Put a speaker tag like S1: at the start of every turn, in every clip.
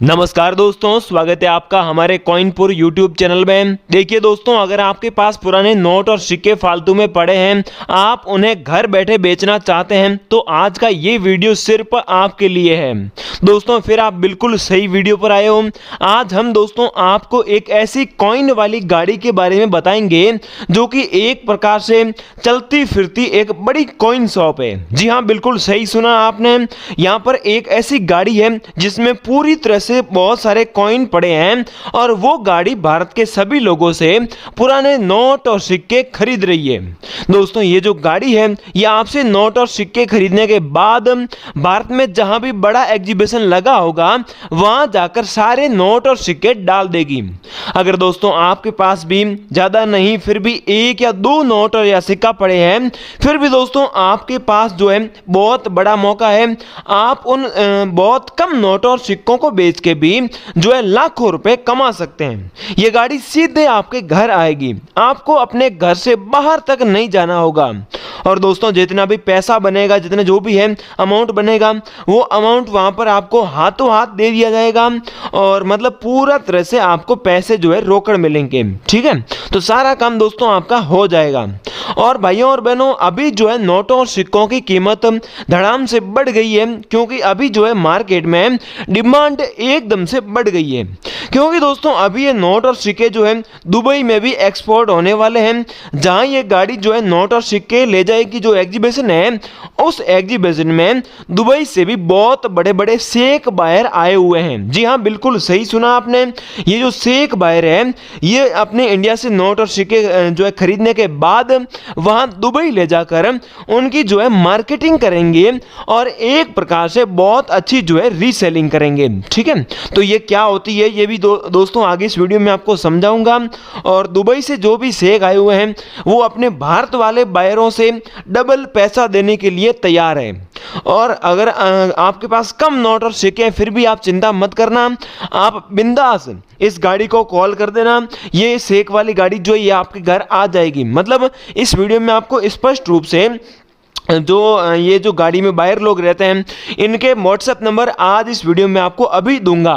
S1: नमस्कार दोस्तों, स्वागत है आपका हमारे कॉइनपुर यूट्यूब चैनल में। देखिए दोस्तों, अगर आपके पास पुराने नोट और सिक्के फालतू में पड़े हैं, आप उन्हें घर बैठे बेचना चाहते हैं, तो आज का ये वीडियो सिर्फ आपके लिए है। दोस्तों फिर आप बिल्कुल सही वीडियो पर आए हो। आज हम दोस्तों आपको एक ऐसी कॉइन वाली गाड़ी के बारे में बताएंगे जो कि एक प्रकार से चलती फिरती एक बड़ी कॉइन शॉप है। जी हाँ, बिल्कुल सही सुना आपने। यहाँ पर एक ऐसी गाड़ी है जिसमें पूरी तरह से बहुत सारे कॉइन पड़े हैं और वो गाड़ी भारत के सभी लोगों से पुराने नोट और सिक्के खरीद रही है। दोस्तों ये जो गाड़ी है ये आपसे नोट और सिक्के खरीदने के बाद भारत में जहां भी बड़ा एग्जीबिशन लगा होगा वहां जाकर सारे नोट और सिक्के डाल देगी। अगर दोस्तों आपके पास भी ज्यादा नहीं फिर भी एक या दो नोट और या सिक्का पड़े हैं, फिर भी दोस्तों आपके पास जो है बहुत बड़ा मौका है। आप उन बहुत कम नोट और सिक्कों को बेच के भी जो है लाखों रुपए कमा सकते हैं। ये गाड़ी सीधे आपके घर आएगी, आपको अपने घर से बाहर तक नहीं जाना होगा। और दोस्तों जितना भी पैसा बनेगा, जितना जो भी है अमाउंट बनेगा, वो अमाउंट वहां पर आपको हाथों हाथ दे दिया जाएगा और मतलब पूरा तरह से आपको पैसे जो है रोकड़ मिलेंगे। ठीक है, तो सारा काम दोस्तों आपका हो जाएगा। और भाइयों और बहनों, अभी जो है नोटों और सिक्कों की कीमत धड़ाम से बढ़ गई है, क्योंकि अभी जो है मार्केट में डिमांड एकदम से बढ़ गई है। क्योंकि दोस्तों अभी ये नोट और सिक्के जो है दुबई में भी एक्सपोर्ट होने वाले हैं। जहां ये गाड़ी जो है नोट और सिक्के ले जाएगी, जो एग्जीबिशन है, उस एग्जीबिशन में दुबई से भी बहुत बड़े बड़े शेख बायर आए हुए हैं। जी हाँ, बिल्कुल सही सुना आपने। ये जो शेख बायर है ये अपने इंडिया से नोट और सिक्के जो है खरीदने के बाद वहां दुबई ले जाकर उनकी जो है मार्केटिंग करेंगे और एक प्रकार से बहुत अच्छी जो है रीसेलिंग करेंगे। ठीक है, तो ये क्या होती है ये भी दोस्तों आगे इस वीडियो में आपको समझाऊंगा। और दुबई से जो भी शेख आए हुए हैं वो अपने भारत वाले बायरों से डबल पैसा देने के लिए तैयार है। और अगर आपके पास कम नोट और सिक्के हैं फिर भी आप चिंता मत करना, आप बिंदास इस गाड़ी को कॉल कर देना। ये शेख वाली गाड़ी जो है ये आपके घर आ जाएगी। मतलब इस वीडियो में आपको स्पष्ट रूप से ये जो गाड़ी में बायर लोग रहते हैं इनके व्हाट्सएप नंबर आज इस वीडियो में आपको अभी दूंगा।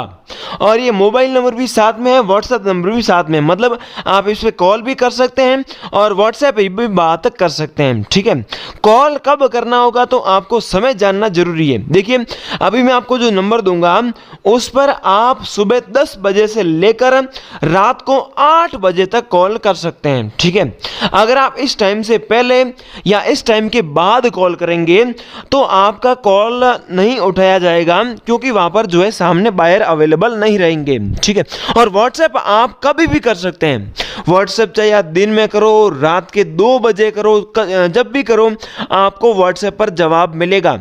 S1: और ये मोबाइल नंबर भी साथ में है, व्हाट्सएप नंबर भी साथ में है। मतलब आप इस पे कॉल भी कर सकते हैं और व्हाट्सएप पे भी बात कर सकते हैं। ठीक है, कॉल कब करना होगा तो आपको समय जानना जरूरी है। देखिए अभी मैं आपको जो नंबर दूंगा उस पर आप सुबह 10 बजे से लेकर रात को 8 बजे तक कॉल कर सकते हैं। ठीक है, अगर आप इस टाइम से पहले या इस टाइम के बाद कॉल करेंगे तो आपका कॉल नहीं उठाया जाएगा, क्योंकि वहां पर जो है सामने बायर अवेलेबल नहीं रहेंगे। ठीक है, और व्हाट्सएप आप कभी भी कर सकते हैं। व्हाट्सएप चाहे आप दिन में करो, रात के 2 बजे करो, जब भी करो आपको व्हाट्सएप पर जवाब मिलेगा।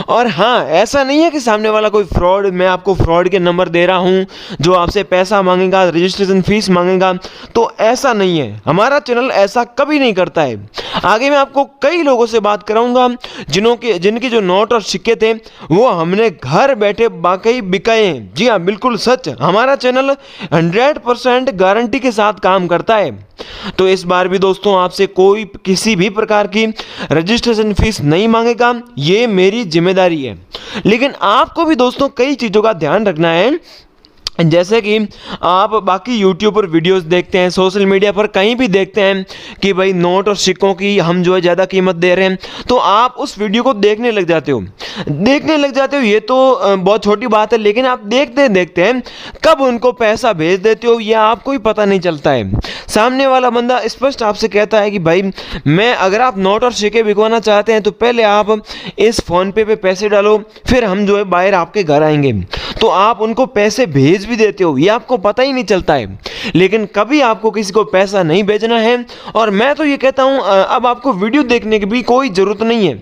S1: और हाँ, ऐसा नहीं है कि सामने वाला कोई फ्रॉड, मैं आपको फ्रॉड के नंबर दे रहा हूं जो आपसे पैसा मांगेगा, रजिस्ट्रेशन फीस मांगेगा, तो ऐसा नहीं है। हमारा चैनल ऐसा कभी नहीं करता है। आगे मैं आपको कई लोगों से बात कराऊंगा जिनके जो नोट और सिक्के थे वो हमने घर बैठे वाकई बिकाए हैं। जी हाँ, बिल्कुल सच। हमारा चैनल 100% गारंटी के साथ काम करता है। तो इस बार भी दोस्तों आपसे कोई किसी भी प्रकार की रजिस्ट्रेशन फीस नहीं मांगेगा, ये मेरी जिम्मेदारी है। लेकिन आपको भी दोस्तों कई चीज़ों का ध्यान रखना है। जैसे कि आप बाकी YouTube पर वीडियोस देखते हैं, सोशल मीडिया पर कहीं भी देखते हैं कि भाई नोट और सिक्कों की हम जो है ज़्यादा कीमत दे रहे हैं, तो आप उस वीडियो को देखने लग जाते हो। ये तो बहुत छोटी बात है, लेकिन आप देखते देखते हैं कब उनको पैसा भेज देते हो ये आपको ही पता नहीं चलता है। सामने वाला बंदा स्पष्ट आपसे कहता है कि भाई अगर आप नोट और सिक्के बिकवाना चाहते हैं तो पहले आप इस फ़ोन पे पैसे डालो, फिर हम जो है बाहर आपके घर आएंगे। तो आप उनको पैसे भेज भी देते हो, ये आपको पता ही नहीं चलता है। लेकिन कभी आपको किसी को पैसा नहीं भेजना है। और मैं तो ये कहता हूँ अब आपको वीडियो देखने की भी कोई ज़रूरत नहीं है,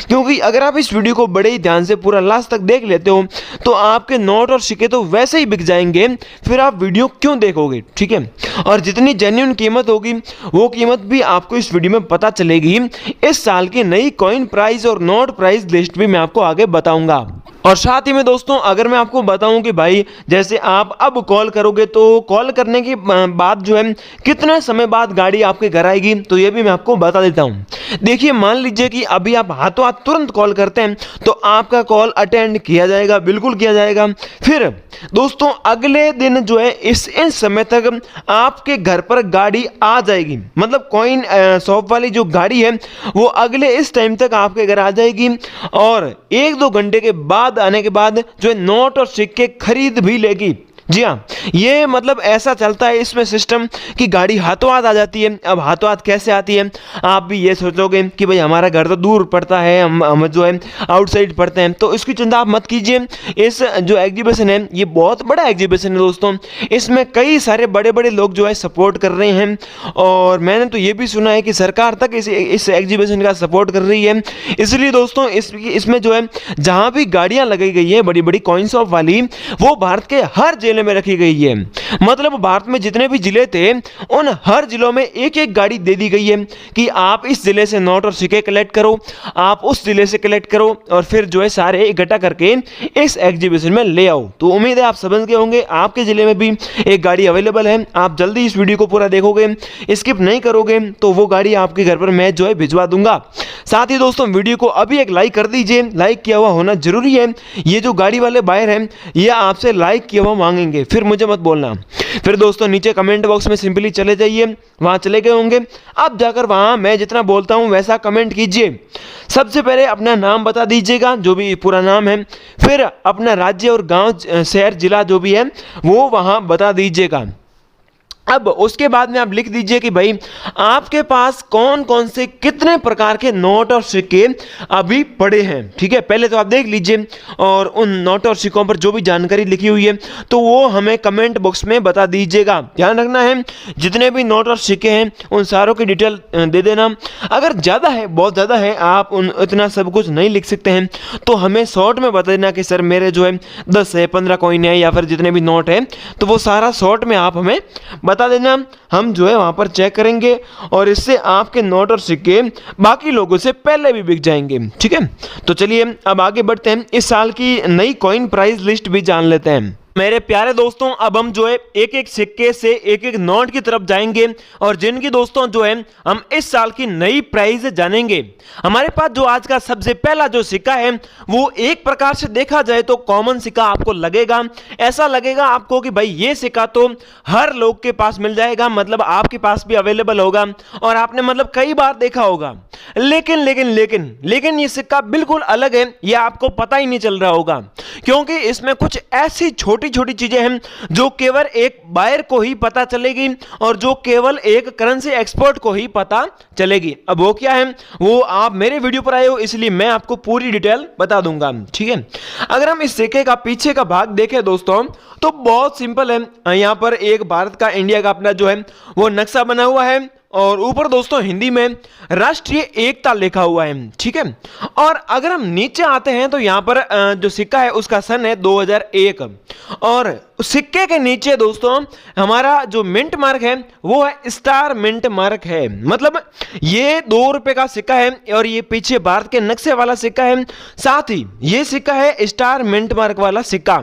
S1: क्योंकि अगर आप इस वीडियो को बड़े ही ध्यान से पूरा लास्ट तक देख लेते हो तो आपके नोट और सिक्के तो वैसे ही बिक जाएंगे, फिर आप वीडियो क्यों देखोगे। ठीक है, और जितनी जेन्युइन कीमत होगी वो कीमत भी आपको इस वीडियो में पता चलेगी। इस साल की नई कॉइन प्राइस और नोट प्राइस लिस्ट भी मैं आपको आगे बताऊंगा। और साथ ही में दोस्तों अगर मैं आपको बताऊं कि भाई जैसे आप अब कॉल करोगे तो कॉल करने के बाद जो है कितने समय बाद गाड़ी आपके घर आएगी, तो ये भी मैं आपको बता देता हूं। देखिए मान लीजिए कि अभी आप हाथों हाथ तुरंत कॉल करते हैं तो आपका कॉल अटेंड किया जाएगा, बिल्कुल किया जाएगा। फिर दोस्तों अगले दिन जो है इस समय तक आपके घर पर गाड़ी आ जाएगी, मतलब कॉइन शॉप वाली जो गाड़ी है वो अगले इस टाइम तक आपके घर आ जाएगी और 1-2 घंटे के बाद आने के बाद जो है नोट और सिक्के खरीद भी लेगी। जी हाँ, ये मतलब ऐसा चलता है इसमें सिस्टम कि गाड़ी हाथों हाथ आ जाती है। अब हाथों हाथ कैसे आती है, आप भी ये सोचोगे कि भाई हमारा घर तो दूर पड़ता है, हम जो है आउटसाइड पड़ते हैं, तो इसकी चिंता आप मत कीजिए। इस जो एग्जीबिशन है ये बहुत बड़ा एग्जीबिशन है दोस्तों, इसमें कई सारे बड़े बड़े लोग जो है सपोर्ट कर रहे हैं और मैंने तो ये भी सुना है कि सरकार तक इस एग्जीबिशन का सपोर्ट कर रही है। इसलिए दोस्तों इसमें जो है जहाँ भी गाड़ियाँ लगाई गई है बड़ी बड़ी कॉइन शॉप वाली, वो भारत के हर जिले में रखी गई है। मतलब भारत में जितने भी जिले थे उन हर जिलों में एक एक गाड़ी दे दी गई है कि आप इस जिले से नोट और सिक्के कलेक्ट करो, आप उस जिले से कलेक्ट करो और फिर जो है सारे इकट्ठा करके इस एग्जीबिशन में ले आओ। तो उम्मीद है आप समझ गए होंगे, आपके जिले में भी एक गाड़ी अवेलेबल है। आप जल्दी इस वीडियो को पूरा देखोगे, स्किप नहीं करोगे तो वो गाड़ी आपके घर पर मैं जो है भिजवा दूंगा। साथ ही दोस्तों वीडियो को अभी एक लाइक कर दीजिए, लाइक किया हुआ होना जरूरी है। ये जो गाड़ी वाले बायर हैं ये आपसे लाइक किया हुआ मांगेंगे, फिर मुझे मत बोलना। फिर दोस्तों नीचे कमेंट बॉक्स में सिंपली चले जाइए, वहां चले गए होंगे, अब जाकर वहां मैं जितना बोलता हूं वैसा कमेंट कीजिए। सबसे पहले अपना नाम बता दीजिएगा, जो भी पूरा नाम है, फिर अपना राज्य और गांव शहर जिला जो भी है वो वहां बता दीजिएगा। अब उसके बाद में आप लिख दीजिए कि भाई आपके पास कौन कौन से कितने प्रकार के नोट और सिक्के अभी पड़े हैं। ठीक है, पहले तो आप देख लीजिए और उन नोट और सिक्कों पर जो भी जानकारी लिखी हुई है तो वो हमें कमेंट बॉक्स में बता दीजिएगा। ध्यान रखना है जितने भी नोट और सिक्के हैं उन सारों की डिटेल दे देना। अगर ज़्यादा है, बहुत ज़्यादा है, आप इतना सब कुछ नहीं लिख सकते हैं तो हमें शॉर्ट में बता देना कि सर मेरे जो है 10 है, 15 कॉइन है या फिर जितने भी नोट है, तो वो सारा शॉर्ट में आप हमें बता देना। हम जो है वहां पर चेक करेंगे और इससे आपके नोट और सिक्के बाकी लोगों से पहले भी बिक जाएंगे। ठीक है, तो चलिए अब आगे बढ़ते हैं, इस साल की नई कॉइन प्राइस लिस्ट भी जान लेते हैं। मेरे प्यारे दोस्तों अब हम जो है एक एक सिक्के से एक एक नोट की तरफ जाएंगे और जिनकी दोस्तों जो है हम इस साल की नई प्राइस जानेंगे। हमारे पास जो आज का सबसे पहला जो सिक्का है वो एक प्रकार से देखा जाए तो कॉमन सिक्का आपको लगेगा। ऐसा लगेगा आपको कि भाई ये सिक्का तो हर लोग के पास मिल जाएगा, मतलब आपके पास भी अवेलेबल होगा और आपने मतलब कई बार देखा होगा। लेकिन लेकिन लेकिन लेकिन ये सिक्का बिल्कुल अलग है, ये आपको पता ही नहीं चल रहा होगा क्योंकि इसमें कुछ ऐसी छोटी छोटी चीजें हैं जो केवल एक बायर को ही पता चलेगी और जो केवल एक करेंसी एक्सपर्ट को ही पता चलेगी। अब वो क्या है वो आप मेरे वीडियो पर आए हो इसलिए मैं आपको पूरी डिटेल बता दूंगा। ठीक है, अगर हम इस सिक्के का पीछे का भाग देखें दोस्तों तो बहुत सिंपल है। यहां पर एक भारत का, इंडिया का अपना जो है वो नक्शा बना हुआ है और ऊपर दोस्तों हिंदी में राष्ट्रीय एकता लिखा हुआ है। ठीक है, और अगर हम नीचे आते हैं तो यहां पर जो सिक्का है उसका सन है 2001 और सिक्के के नीचे दोस्तों हमारा जो मिंट मार्क है वो है स्टार मिंट मार्क है। मतलब ये 2 रुपए का सिक्का है और ये पीछे भारत के नक्शे वाला सिक्का है, साथ ही ये सिक्का है स्टार मिंट मार्क वाला सिक्का।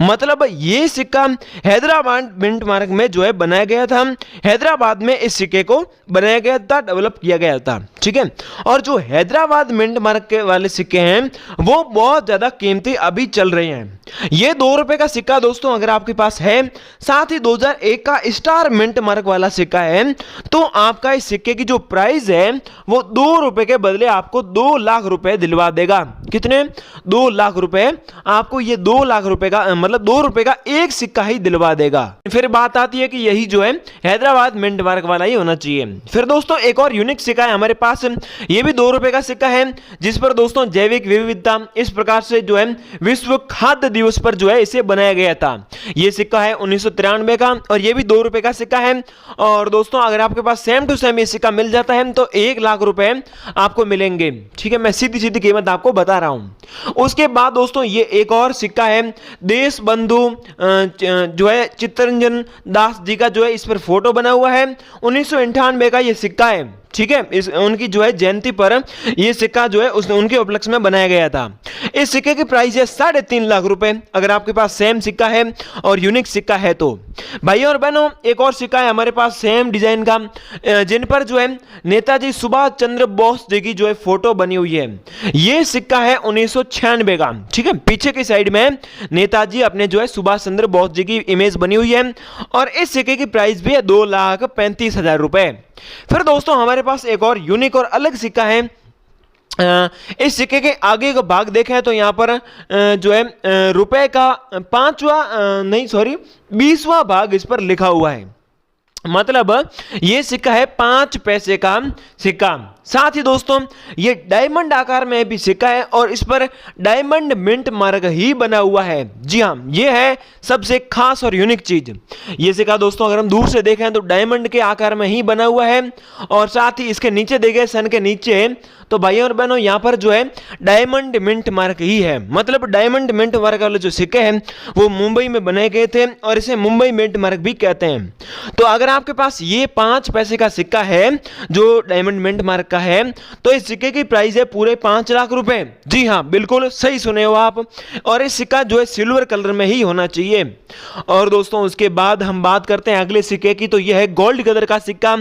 S1: मतलब ये सिक्का हैदराबाद मिंट मार्क में जो है बनाया गया था, हैदराबाद में इस सिक्के को बनाया गया था, डेवलप किया गया था। ठीक है, और जो हैदराबाद मिंट मार्क के वाले सिक्के हैं वो बहुत ज्यादा कीमती अभी चल रहे हैं। ये 2 रुपए का सिक्का दोस्तों अगर आपके पास है, साथ ही 2001 का स्टार मिंट मार्क वाला सिक्का है, तो आपका इस सिक्के की जो प्राइस है वो 2 रुपए के बदले आपको 2 लाख रुपए दिलवा देगा। कितने? 2 लाख रुपए आपको ये 2 लाख रुपए का मतलब 2 रुपए का एक सिक्का ही दिलवा देगा। फिर बात आती है कि यही जो है हैदराबाद मिंट मार्क वाला ही होना चाहिए। फिर दोस्तों एक और यूनिक सिक्का है हमारे पास, ये भी 2 रुपए का सिक्का है जिस पर दोस्तों जैविक विविधता इस प्रकार से जो है विश्व खाद्य दिवस पर जो है इसे बनाया गया था। ये सिक्का है 1993 का और ये भी 2 रुपए का सिक्का है। और दोस्तों अगर आपके पास सेम टू सेम ये सिक्का मिल जाता है तो 1 लाख रुपए आपको मिलेंगे। ठीक है, मैं सीधी सीधी कीमत आपको बता रहा हूं। उसके बाद दोस्तों ये एक और सिक्का है देश बंधु जो है चित्तरंजन दास जी का जो है इस पर फोटो बना हुआ है। 1998 1996 का ये सिक्का है, ठीक है। इस उनकी जो है जयंती पर ये सिक्का जो है उनके उपलक्ष्य में बनाया गया था। इस सिक्के की प्राइस है 3.5 लाख रुपए, अगर आपके पास सेम सिक्का है और यूनिक सिक्का है तो। भाइयों और बहनों, एक और सिक्का है हमारे पास सेम डिजाइन का, जिन पर जो है नेताजी सुभाष चंद्र बोस जी की जो है फोटो बनी हुई है। ये सिक्का है 1996 का, ठीक है। पीछे की साइड में नेताजी अपने जो है सुभाष चंद्र बोस जी की इमेज बनी हुई है और इस सिक्के की प्राइस भी है 2,35,000 रुपए। फिर दोस्तों हमारे पास एक और यूनिक और अलग सिक्का है। इस सिक्के के आगे का भाग देखें तो यहाँ पर जो है रुपए का 20वां भाग इस पर लिखा हुआ है, मतलब ये सिक्का है 5 पैसे का सिक्का। साथ ही दोस्तों ये डायमंड आकार में भी सिक्का है और इस पर डायमंड मिंट मार्क ही बना हुआ है। जी हाँ, ये है सबसे खास और यूनिक चीज। ये सिक्का दोस्तों अगर हम दूर से देखें तो डायमंड के आकार में ही बना हुआ है और साथ ही इसके नीचे देखें सन के नीचे तो भाइयों और बहनों यहाँ पर जो है डायमंड मिंट मार्क ही है, मतलब डायमंड मिंट मार्क वाले जो सिक्के हैं वो मुंबई में बनाए गए थे और इसे मुंबई मिंट मार्क भी कहते हैं। तो अगर आपके पास ये 5 पैसे का सिक्का है जो डायमंड मिंट मार्क का है तो इस सिक्के की प्राइस है पूरे 5 लाख रुपए। जी हाँ, बिल्कुल सही सुने हो आप, और इस सिक्का जो है सिल्वर कलर में ही होना चाहिए। और दोस्तों उसके बाद हम बात करते हैं अगले सिक्के की, तो यह है गोल्ड कलर का सिक्का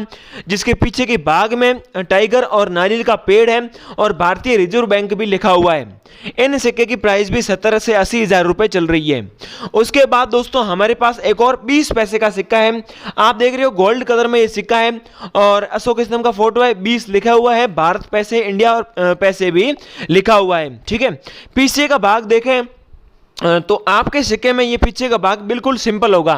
S1: जिसके पीछे के भाग में टाइगर और नारियल का पेड़ है और भारतीय रिजर्व बैंक भी लिखा हुआ है। इन सिक्के की प्राइस भी 70 से 80 हजार रुपए चल रही है। उसके बाद दोस्तों हमारे पास एक और 20 पैसे का सिक्का है। आप देख रहे हो गोल्ड कलर में ये सिक्का है और अशोक स्तंभ का फोटो है, 20 लिखा हुआ है, भारत पैसे इंडिया और पैसे भी लिखा हुआ है, ठीक है। पीछे का भाग देखें तो आपके सिक्के में ये पीछे का भाग बिल्कुल सिंपल होगा।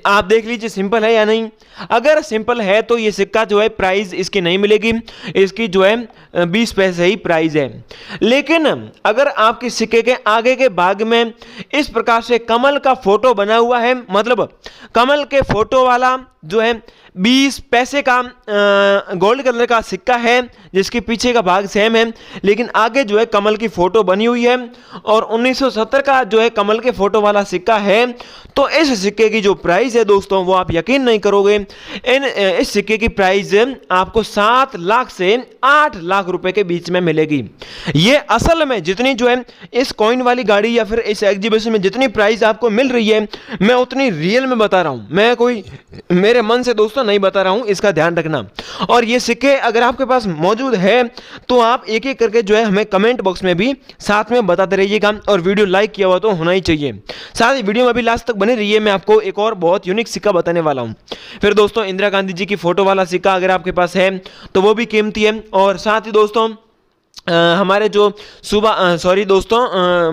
S1: आप देख लीजिए सिंपल है या नहीं। अगर सिंपल है तो ये सिक्का जो है प्राइस इसकी नहीं मिलेगी, इसकी जो है 20 पैसे ही प्राइस है। लेकिन अगर आपके सिक्के के आगे के भाग में इस प्रकार से कमल का फोटो बना हुआ है, मतलब कमल के फोटो वाला जो है 20 पैसे का गोल्ड कलर का सिक्का है जिसके पीछे का भाग सेम है लेकिन आगे जो है कमल की फोटो बनी हुई है और 1970 का जो है कमल के फोटो वाला सिक्का है, तो इस सिक्के की जो प्राइस है दोस्तों वो आप यकीन नहीं करोगे, इस सिक्के की प्राइस आपको 7 लाख से 8 लाख रुपए के बीच में मिलेगी। ये असल में जितनी जो है इस कॉइन वाली गाड़ी या फिर इस एग्जीबिशन में जितनी प्राइस आपको मिल रही है मैं उतनी रियल में बता रहा हूं, मैं कोई मेरे मन से दोस्तों नहीं बता रहा हूं, इसका ध्यान रखना। और ये सिक्के अगर आपके पास मौजूद है तो आप एक एक करके जो है हमें कमेंट बॉक्स में भी साथ में बताते रहिएगा और वीडियो लाइक किया हुआ तो होना ही चाहिए। साथ ही वीडियो में भी लास्ट तक बने रहिए, मैं आपको एक और बहुत यूनिक सिक्का बताने वाला हूं। फिर दोस्तों इंदिरा गांधी जी की फोटो वाला सिक्का अगर आपके पास है तो वो भी कीमती है। और साथ ही दोस्तों हमारे जो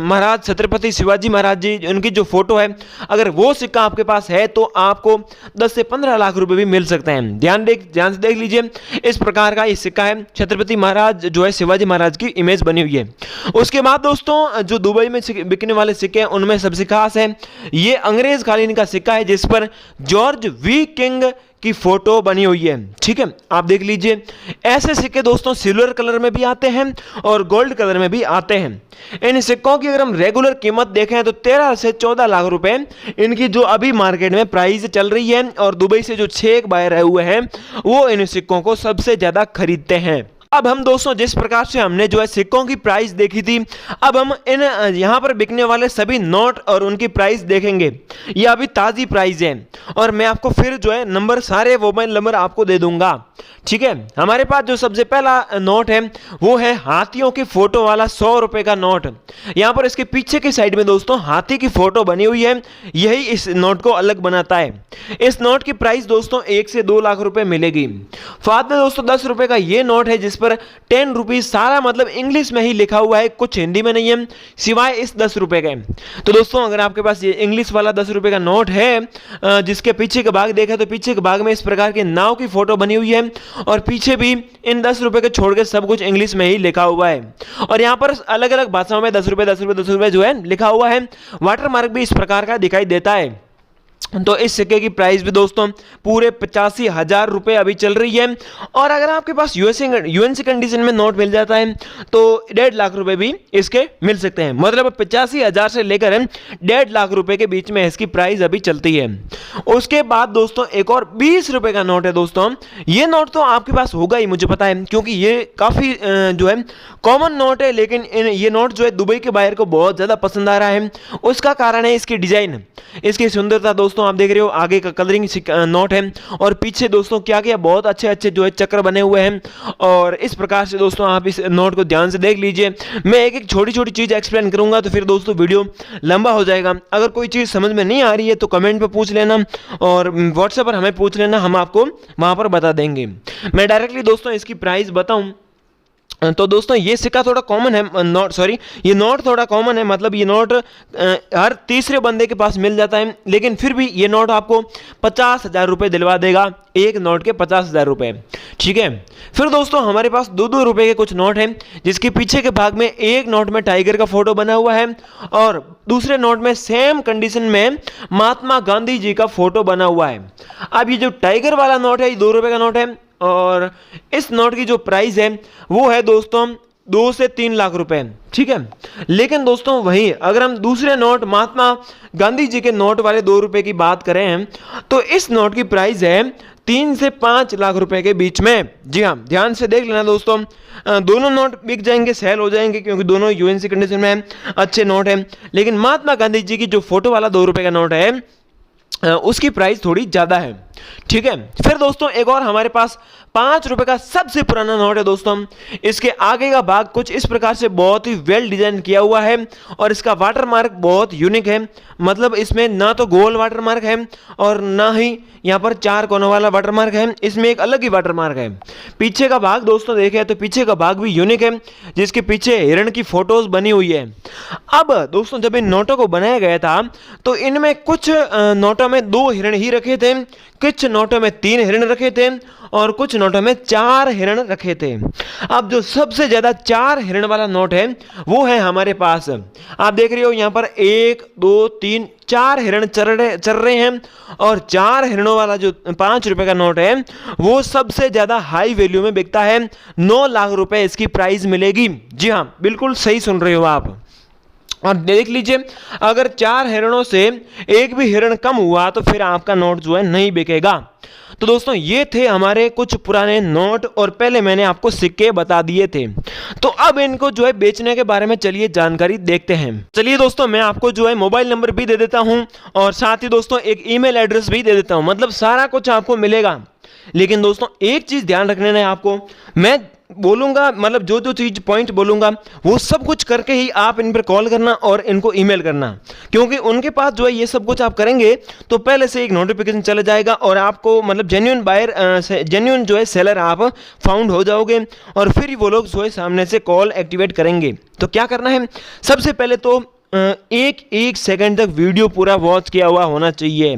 S1: महाराज छत्रपति शिवाजी महाराज जी उनकी जो फोटो है अगर वो सिक्का आपके पास है तो आपको 10 से 15 लाख रुपए भी मिल सकते हैं। ध्यान से देख लीजिए, इस प्रकार का ये सिक्का है, छत्रपति महाराज जो है शिवाजी महाराज की इमेज बनी हुई है। उसके बाद दोस्तों जो दुबई में बिकने वाले सिक्के हैं उनमें सबसे खास है ये अंग्रेज कालीन का सिक्का है जिस पर जॉर्ज वी किंग की फोटो बनी हुई है, ठीक है। आप देख लीजिए, ऐसे सिक्के दोस्तों सिल्वर कलर में भी आते हैं और गोल्ड कलर में भी आते हैं। इन सिक्कों की अगर हम रेगुलर कीमत देखें तो 13 से 14 लाख रुपए इनकी जो अभी मार्केट में प्राइस चल रही है और दुबई से जो 6 बायर आए हुए हैं वो इन सिक्कों को सबसे ज्यादा खरीदते हैं। अब हम दोस्तों जिस प्रकार से हमने जो है सिक्कों की प्राइस देखी थी, अब हम इन यहाँ पर बिकने वाले सभी नोट और उनकी प्राइस देखेंगे। ये अभी ताज़ी प्राइस है और मैं आपको फिर जो है नंबर सारे मोबाइल नंबर आपको दे दूंगा, ठीक है। हमारे पास जो सबसे पहला नोट है वो है हाथियों की फोटो वाला 100 रुपए का नोट। यहाँ पर इसके पीछे की साइड में दोस्तों हाथी की फोटो बनी हुई है, यही इस नोट को अलग बनाता है। इस नोट की प्राइस दोस्तों 1 से 2 लाख रुपए मिलेगी। बाद में दोस्तों 10 रुपए का ये नोट है जिस पर 10 रुपीज सारा मतलब इंग्लिश में ही लिखा हुआ है, कुछ हिंदी में नहीं है सिवाय इस 10 रुपए के। तो दोस्तों अगर आपके पास ये इंग्लिश वाला 10 रुपए का नोट है जिसके पीछे का भाग देखा तो पीछे के भाग में इस प्रकार के नाव की फोटो बनी हुई है और पीछे भी इन 10 रुपए के छोड़ के सब कुछ इंग्लिश में ही लिखा हुआ है और यहाँ पर अलग अलग भाषाओं में 10 रुपए 10 रुपए 10 रुपए जो है लिखा हुआ है। वाटर मार्क भी इस प्रकार का दिखाई देता है। तो इस सिक्के की प्राइस भी दोस्तों पूरे 85,000 रुपये अभी चल रही है। और अगर आपके पास यूएनसी कंडीशन में नोट मिल जाता है तो 1.5 लाख रुपए भी इसके मिल सकते हैं। मतलब 85,000 से लेकर 1.5 लाख रुपए के बीच में इसकी प्राइस अभी चलती है। उसके बाद दोस्तों एक और 20 रुपए का नोट है दोस्तों। ये नोट तो आपके पास होगा ही, मुझे पता है, क्योंकि ये काफ़ी जो है कॉमन नोट है। लेकिन ये नोट जो है दुबई के बाहर को बहुत ज़्यादा पसंद आ रहा है। उसका कारण है इसकी डिज़ाइन, इसकी सुंदरता। दोस्तों आप देख रहे हो आगे का कलरिंग नोट है और पीछे दोस्तों क्या क्या बहुत अच्छे अच्छे जो है चक्र बने हुए हैं। और इस प्रकार से दोस्तों आप इस नोट को ध्यान से देख लीजिए। मैं एक एक छोटी छोटी चीज़ एक्सप्लेन करूंगा तो फिर दोस्तों वीडियो लंबा हो जाएगा। अगर कोई चीज़ समझ में नहीं आ रही है तो कमेंट पे पूछ लेना और व्हाट्सएप पर हमें पूछ लेना, हम आपको वहां पर बता देंगे। मैं डायरेक्टली दोस्तों इसकी प्राइस बताऊं तो दोस्तों ये सिक्का थोड़ा कॉमन है, ये नोट थोड़ा कॉमन है। मतलब ये नोट हर तीसरे बंदे के पास मिल जाता है। लेकिन फिर भी ये नोट आपको 50,000 रुपये दिलवा देगा, एक नोट के 50,000 रुपये, ठीक है। फिर दोस्तों हमारे पास 2-2 रुपये के कुछ नोट हैं, जिसके पीछे के भाग में एक नोट में टाइगर का फोटो बना हुआ है और दूसरे नोट में सेम कंडीशन में महात्मा गांधी जी का फोटो बना हुआ है। अब ये जो टाइगर वाला नोट है ये 2 रुपये का नोट है और इस नोट की जो प्राइस है वो है दोस्तों 2 से 3 लाख रुपए, ठीक है। लेकिन दोस्तों वहीं अगर हम दूसरे नोट महात्मा गांधी जी के नोट वाले 2 रुपए की बात करें तो इस नोट की प्राइस है 3 से 5 लाख रुपए के बीच में। जी हाँ, ध्यान से देख लेना दोस्तों, दोनों नोट बिक जाएंगे, सेल हो जाएंगे, क्योंकि दोनों यूएनसी कंडीशन में अच्छे नोट हैं। लेकिन महात्मा गांधी जी की जो फोटो वाला 2 रुपए का नोट है उसकी प्राइस थोड़ी ज़्यादा है, ठीक है। फिर दोस्तों एक और हमारे पास 5 रुपए का सबसे पुराना नोट है दोस्तों। इसके आगे का भाग कुछ इस प्रकार से बहुत ही वेल डिजाइन किया हुआ है और इसका वाटर मार्क बहुत यूनिक है। मतलब इसमें ना तो गोल वाटर मार्क है और ना ही यहाँ पर 4 कोनों वाला वाटर मार्क है, इसमें एक अलग ही वाटर मार्क है। पीछे का भाग दोस्तों देखें तो पीछे का भाग भी यूनिक है, जिसके पीछे हिरण की फोटोज बनी हुई है। अब दोस्तों जब इन नोटों को बनाया गया था तो इनमें कुछ नोटों में 2 हिरण ही रखे थे, कुछ नोटों में 3 हिरण रखे थे और कुछ नोटों में 4 हिरण रखे थे। अब जो सबसे ज्यादा 4 हिरण वाला नोट है वो है हमारे पास, आप देख रहे हो यहाँ पर 1 2 3 4 हिरण चल रहे हैं। और 4 हिरणों वाला जो 5 रुपए का नोट है वो सबसे ज्यादा हाई वैल्यू में बिकता है, 9 लाख रुपए इसकी प्राइस मिलेगी। जी हाँ, बिल्कुल सही सुन रहे हो आप। और देख लीजिए अगर 4 हिरणों से एक भी हिरण कम हुआ तो फिर आपका नोट जो है नहीं बिकेगा। तो दोस्तों ये थे हमारे कुछ पुराने नोट और पहले मैंने आपको सिक्के बता दिए थे। तो अब इनको जो है बेचने के बारे में चलिए जानकारी देखते हैं। चलिए दोस्तों मैं आपको जो है मोबाइल नंबर भी दे देता हूं और साथ ही दोस्तों एक ईमेल एड्रेस भी दे देता हूं। मतलब सारा कुछ आपको मिलेगा। लेकिन दोस्तों एक चीज ध्यान रखने है आपको, मैं बोलूंगा मतलब जो जो चीज पॉइंट बोलूंगा वो सब कुछ करके ही आप इन पर कॉल करना और इनको ईमेल करना, क्योंकि उनके पास जो है ये सब कुछ आप करेंगे तो पहले से एक नोटिफिकेशन चला जाएगा और आपको मतलब जेन्युइन बायर जेन्युइन जो है सेलर आप फाउंड हो जाओगे और फिर वो लोग जो है सामने से कॉल एक्टिवेट करेंगे। तो क्या करना है, सबसे पहले तो एक सेकंड तक वीडियो पूरा वॉच किया हुआ होना चाहिए,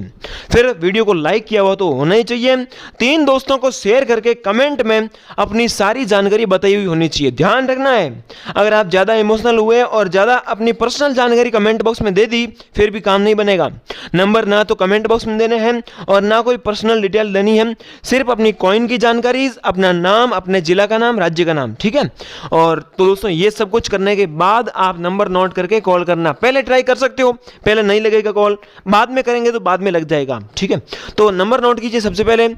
S1: फिर वीडियो को लाइक किया हुआ तो होना ही चाहिए, 3 दोस्तों को शेयर करके कमेंट में अपनी सारी जानकारी बताई हुई होनी चाहिए। ध्यान रखना है अगर आप ज़्यादा इमोशनल हुए और ज़्यादा अपनी पर्सनल जानकारी कमेंट बॉक्स में दे दी फिर भी काम नहीं बनेगा। नंबर ना तो कमेंट बॉक्स में देने हैं और ना कोई पर्सनल डिटेल देनी है, सिर्फ अपनी कॉइन की जानकारी, अपना नाम, अपने जिला का नाम, राज्य का नाम, ठीक है। और तो दोस्तों ये सब कुछ करने के बाद आप नंबर नोट करके कॉल करना। पहले ट्राई कर सकते हो, पहले नहीं लगेगा कॉल, बाद में करेंगे तो बाद में लग जाएगा, ठीक है। तो नंबर नोट कीजिए सबसे पहले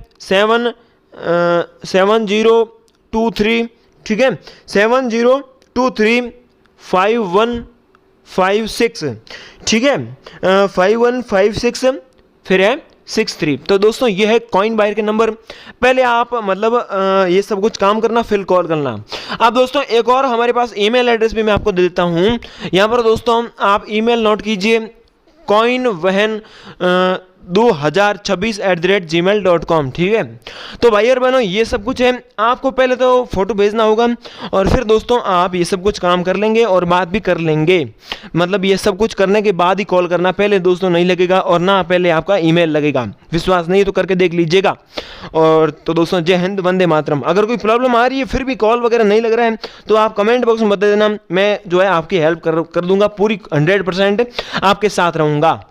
S1: 7023, ठीक है, 70235156, ठीक है, 5156 फिर है 63। तो दोस्तों ये है कॉइन बायर के नंबर। पहले आप मतलब ये सब कुछ काम करना फिर कॉल करना। अब दोस्तों एक और हमारे पास ईमेल एड्रेस भी मैं आपको दे देता हूँ। यहाँ पर दोस्तों आप ईमेल नोट कीजिए coinwahan 2026@gmail.com, ठीक है। तो भाई और बहनों ये सब कुछ है, आपको पहले तो फोटो भेजना होगा और फिर दोस्तों आप ये सब कुछ काम कर लेंगे और बात भी कर लेंगे। मतलब ये सब कुछ करने के बाद ही कॉल करना, पहले दोस्तों नहीं लगेगा और ना पहले आपका ईमेल लगेगा। विश्वास नहीं तो करके देख लीजिएगा। और तो दोस्तों जय हिंद, वंदे मातरम। अगर कोई प्रॉब्लम आ रही है फिर भी कॉल वगैरह नहीं लग रहा है तो आप कमेंट बॉक्स में बता देना, मैं जो है आपकी हेल्प कर दूंगा, पूरी 100% आपके साथ रहूँगा।